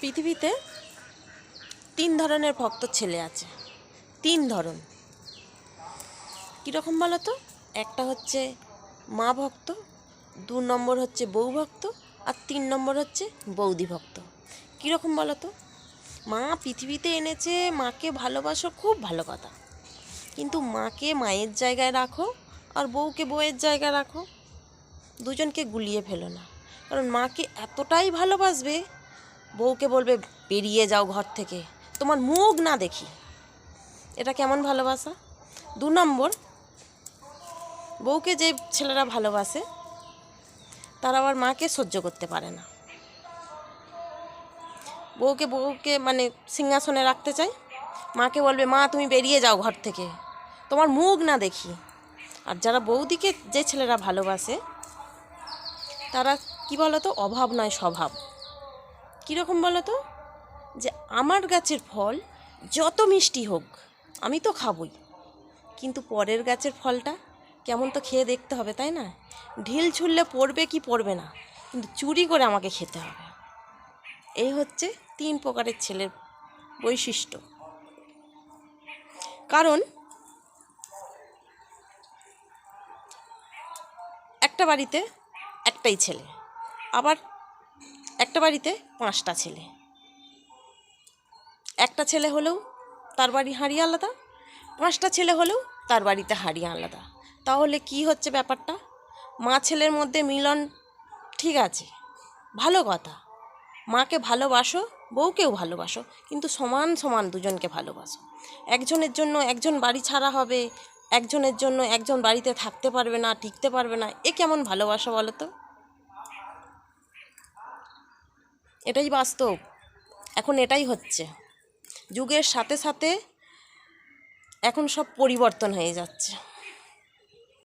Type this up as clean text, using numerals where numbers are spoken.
পৃথিবীতে 3 ধরনের ভক্ত ছেলে আছে। 3 ধরন। কীরকম বলো তো? একটা হচ্ছে মা ভক্ত, 2 নম্বর হচ্ছে বউ ভক্ত, আর 3 নম্বর হচ্ছে বৌদি ভক্ত। কীরকম বলো তো? মা পৃথিবীতে এনেছে, মাকে ভালোবাসো, খুব ভালো কথা। কিন্তু মাকে মায়ের জায়গায় রাখো আর বউকে বউয়ের জায়গায় রাখো, দুজনকে গুলিয়ে ফেলো না। কারণ মাকে এতটাই ভালোবাসবে, বউকে বলবে বেরিয়ে যাও ঘর থেকে, তোমার মুখ না দেখি। এটা কেমন ভালোবাসা? 2 নম্বর, বউকে যে ছেলেরা ভালোবাসে তারা আবার মাকে সহ্য করতে পারে না। বউকে মানে সিংহাসনে রাখতে চায়, মাকে বলবে মা তুমি বেরিয়ে যাও ঘর থেকে, তোমার মুখ না দেখি। আর যারা বৌদিকে যে ছেলেরা ভালোবাসে তারা কি বলো তো, অভাব নয় স্বভাব। কীরকম বলো তো? যে আমার গাছের ফল যত মিষ্টি হোক আমি তো খাবই, কিন্তু পরের গাছের ফলটা কেমন তো খেয়ে দেখতে হবে, তাই না? ঢিল ছুঁড়লে পড়বে কি পড়বে না, কিন্তু চুরি করে আমাকে খেতে হবে। এই হচ্ছে 3 প্রকারের ছেলের বৈশিষ্ট্য। কারণ একটা বাড়িতে একটাই ছেলে, আবার একটা বাড়িতে 5টা ছেলে। একটা ছেলে হলেও তার বাড়ি হাঁড়ি আলাদা, 5টা ছেলে হলেও তার বাড়িতে হাঁড়ি আলাদা। তাহলে কি হচ্ছে ব্যাপারটা? মা ছেলের মধ্যে মিলন ঠিক আছে, ভালো কথা। মাকে ভালোবাসো, বউকেও ভালোবাসো, কিন্তু সমান সমান দুজনকে ভালোবাসো। একজনের জন্য একজন বাড়ি ছাড়া হবে, একজনের জন্য একজন বাড়িতে থাকতে পারবে না, টিকতে পারবে না। এ কেমন ভালোবাসা বলো তো? এটাই বাস্তব। এখন এটাই হচ্ছে। যুগের সাথে সাথে এখন সব পরিবর্তন হয়ে যাচ্ছে।